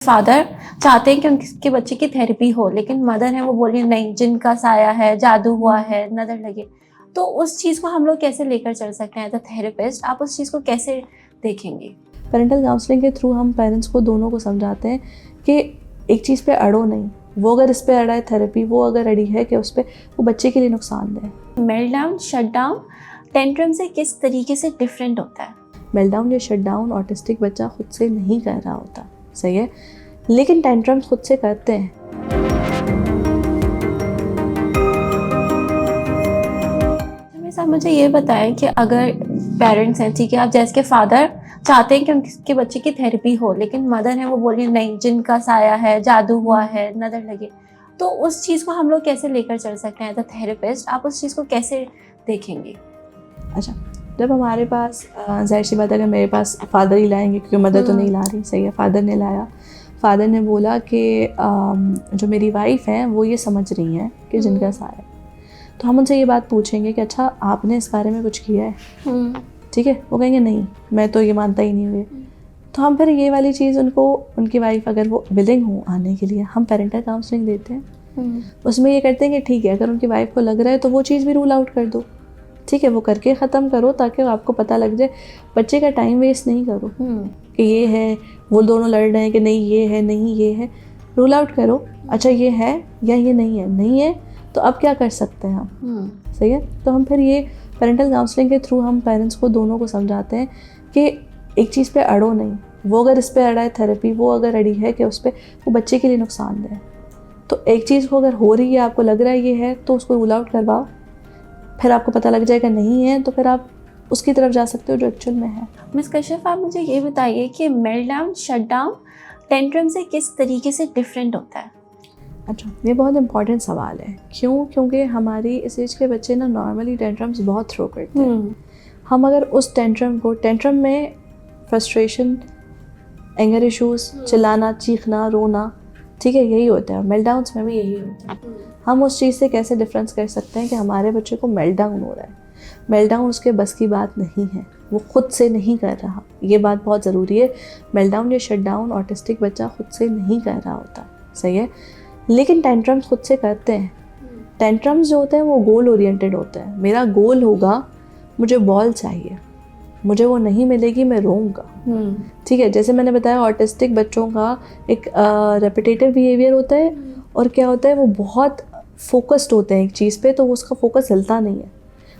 Father चाहते हैं कि उनके बच्चे की थेरेपी हो, लेकिन मदर है वो बोली नहीं, जिनका साया है, जादू हुआ है, नजर लगे। तो उस चीज़ को हम लोग कैसे लेकर चल सकते हैं एज अ थेरेपिस्ट? आप उस चीज़ को कैसे देखेंगे? पेरेंटल काउंसलिंग के थ्रू हम पेरेंट्स को दोनों को समझाते हैं कि एक चीज़ पे अड़ो नहीं। वो अगर इस पे अड़ा है थेरेपी, वो अगर अड़ी है कि उस पे वो बच्चे के लिए नुकसानदेह है। मेल्टडाउन, शटडाउन टेंट्रम से किस तरीके से डिफरेंट होता है? मेल्टडाउन या शटडाउन ऑटिस्टिक बच्चा खुद से नहीं कर रहा होता, सही है, लेकिन टेंट्रम्स खुद से करते हैं। साहब मुझे ये बताएं कि अगर पेरेंट्स हैं, ठीक है, आप जैसे के फादर चाहते हैं कि उनके बच्चे की थेरेपी हो, लेकिन मदर है वो बोली नहीं, जिनका साया है, जादू हुआ है, नजर लगे। तो उस चीज़ को हम लोग कैसे लेकर चल सकते हैं एज अ थेरेपिस्ट? आप उस चीज़ को कैसे देखेंगे? अच्छा, जब हमारे पास जाहिर सी बात है, अगर मेरे पास फादर ही लाएंगे, क्योंकि मदर तो नहीं ला रही, सही है, फादर ने लाया। फादर ने बोला कि जो मेरी वाइफ है वो ये समझ रही हैं कि जिनका साया है। तो हम उनसे ये बात पूछेंगे कि अच्छा आपने इस बारे में कुछ किया है? ठीक है, वो कहेंगे नहीं, मैं तो ये मानता ही नहीं हुए। तो हम फिर ये वाली चीज़ उनको, उनकी वाइफ अगर वो विलिंग हो आने के लिए, हम पेरेंटल काउंसलिंग देते हैं। उसमें ये करते हैं कि ठीक है, अगर उनकी वाइफ को लग रहा है तो वो चीज़ भी रूल आउट कर दो, ठीक है, वो करके ख़त्म करो, ताकि आपको पता लग जाए। बच्चे का टाइम वेस्ट नहीं करो कि ये है, वो दोनों लड़ रहे हैं कि नहीं ये है, नहीं ये है। रूल आउट करो, अच्छा ये है या ये नहीं है, नहीं है तो अब क्या कर सकते हैं हम, सही है। तो हम फिर ये पेरेंटल काउंसलिंग के थ्रू हम पेरेंट्स को दोनों को समझाते हैं कि एक चीज़ पे अड़ो नहीं। वो अगर इस पे अड़ा है थेरेपी, वो अगर अड़ी है कि उस पे वो बच्चे के लिए नुकसानदेह है। तो एक चीज़ को अगर हो रही है, आपको लग रहा है ये है, तो उसको रूल आउट करवाओ। फिर आपको पता लग जाएगा नहीं है, तो फिर आप उसकी तरफ जा सकते हो जो एक्चुअल में है। मिस कश्यप, आप मुझे ये बताइए कि मेल्टडाउन, शटडाउन टेंट्रम से किस तरीके से डिफरेंट होता है? अच्छा, ये बहुत इंपॉर्टेंट सवाल है। क्यों? क्योंकि हमारी इस एज के बच्चे ना नॉर्मली टेंट्रम्स बहुत थ्रो करते हैं। हम अगर उस टेंट्रम में फ्रस्ट्रेशन, एंगर इश्यूज, चिल्लाना, चीखना, रोना, ठीक है, यही होता है। मेल्टडाउन्स में भी यही होता है। हम उस चीज़ से कैसे डिफरेंस कर सकते हैं कि हमारे बच्चे को मेल्टडाउन हो रहा है। मेल्टडाउन उसके बस की बात नहीं है, वो खुद से नहीं कर रहा। ये बात बहुत ज़रूरी है। मेल्टडाउन या शटडाउन ऑटिस्टिक बच्चा खुद से नहीं कर रहा होता, सही है, लेकिन टेंट्रम्स खुद से करते हैं। टेंट्रम्स जो होते हैं वो गोल ओरिएंटेड होते हैं। मेरा गोल होगा, मुझे बॉल चाहिए, मुझे वो नहीं मिलेगी, मैं रोऊंगा, ठीक है। जैसे मैंने बताया, ऑटिस्टिक बच्चों का एक रेपिटेटिव बिहेवियर होता है, और क्या होता है, वो बहुत फोकस्ड होते हैं एक चीज़ पे, तो वो उसका फोकस हिलता नहीं है।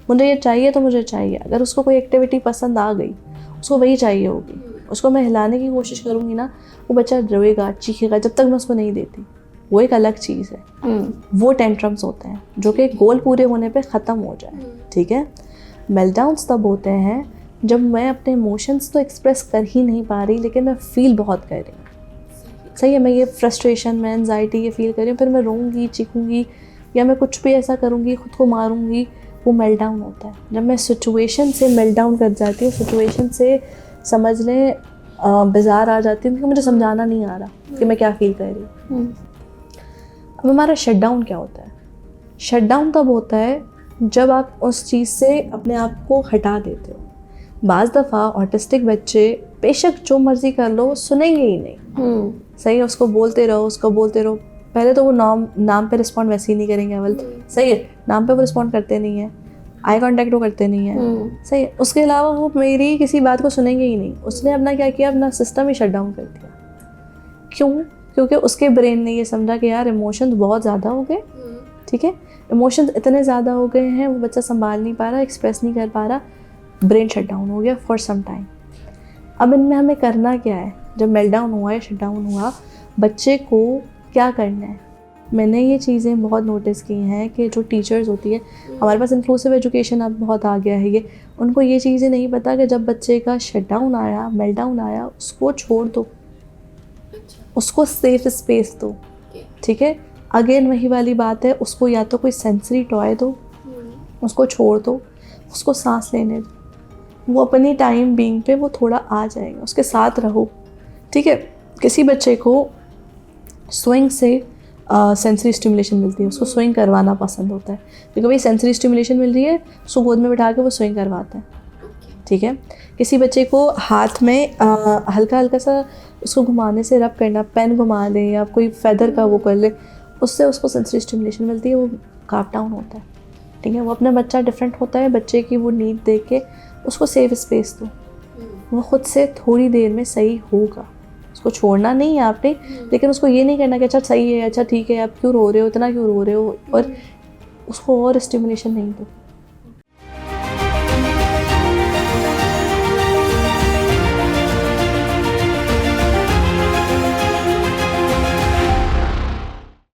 मुझे ये चाहिए तो मुझे चाहिए। अगर उसको कोई एक्टिविटी पसंद आ गई, उसको वही चाहिए होगी। उसको मैं हिलाने की कोशिश करूँगी ना, वो बच्चा रोएगा, चीखेगा, जब तक मैं उसको नहीं देती। वो एक अलग चीज़ है। वो टेंट्रम्स होते हैं जो कि गोल पूरे होने पे ख़त्म हो जाए, ठीक है। मेल्टडाउन्स तब होते हैं जब मैं अपने इमोशंस तो एक्सप्रेस कर ही नहीं पा रही, लेकिन मैं फील बहुत कर रही हूँ, सही है। मैं ये फ्रस्ट्रेशन, मैं एनजाइटी ये फील कर रही हूँ, फिर मैं रोऊंगी, चीखूंगी, या मैं कुछ भी ऐसा करूँगी, खुद को मारूंगी, वो मेल्टडाउन होता है। जब मैं सिचुएशन से मेल्टडाउन कर जाती हूँ, सिचुएशन से समझ लें बाजार आ जाती हूँ, क्योंकि मुझे समझाना नहीं आ रहा कि मैं क्या फील कर रही हूँ। अब हमारा शटडाउन क्या होता है? शटडाउन तब होता है जब आप उस चीज़ से अपने आप को हटा देते हो। बाज़ दफ़ा ऑटिस्टिक बच्चे बेशक जो मर्ज़ी कर लो, सुनेंगे ही नहीं, सही है। उसको बोलते रहो, उसको बोलते रहो। पहले तो वो नाम पे रिस्पॉन्ड वैसे ही नहीं करेंगे, अवल, सही है, नाम पे वो रिस्पॉन्ड करते नहीं हैं, आई कांटेक्ट वो करते नहीं हैं, सही है। उसके अलावा वो मेरी किसी बात को सुनेंगे ही नहीं। उसने अपना क्या किया, अपना सिस्टम ही शट डाउन कर दिया। क्यों? क्योंकि उसके ब्रेन ने ये समझा कि यार इमोशंस बहुत ज़्यादा हो गए, ठीक है, इमोशंस इतने ज़्यादा हो गए हैं, वो बच्चा संभाल नहीं पा रहा, एक्सप्रेस नहीं कर पा रहा, ब्रेन शट डाउन हो गया फॉर सम टाइम। अब इनमें हमें करना क्या है? जब मेल्टडाउन हुआ या शट डाउन हुआ, बच्चे को क्या करना है? मैंने ये चीज़ें बहुत नोटिस की हैं कि जो टीचर्स होती है, हमारे पास इंक्लूसिव एजुकेशन अब बहुत आ गया है, ये उनको ये चीज़ें नहीं पता कि जब बच्चे का शट डाउन आया, मेल्टडाउन आया, उसको छोड़ दो, उसको सेफ स्पेस दो, ठीक है। अगेन वही वाली बात है, उसको या तो कोई सेंसरी टॉय दो, उसको छोड़ दो, उसको सांस लेने दो, वो अपनी टाइम बीइंग पे वो थोड़ा आ जाएगा, उसके साथ रहो, ठीक है। किसी बच्चे को स्विंग से सेंसरी स्टिमुलेशन मिलती है, उसको स्विंग करवाना पसंद होता है, क्योंकि भाई सेंसरी स्टिमुलेशन मिल रही है, उसको गोद में बिठा के वो स्विंग करवाता है, ठीक है। किसी बच्चे को हाथ में हल्का हल्का सा उसको घुमाने से रब करना, पेन घुमा दे या कोई फेदर का वो कर ले, उससे उसको सेंसरी स्टिमुलेशन मिलती है, वो काफ डाउन होता है। ठीक है, वो अपना बच्चा डिफरेंट होता है, बच्चे की वो नीड देख के उसको सेफ स्पेस दो, वो खुद से थोड़ी देर में सही होगा। उसको छोड़ना नहीं है आपने, लेकिन उसको ये नहीं कहना कि अच्छा सही है, अच्छा ठीक है, आप क्यों रो रहे हो, इतना क्यों रो रहे हो, और उसको और स्टिमुलेशन नहीं दो।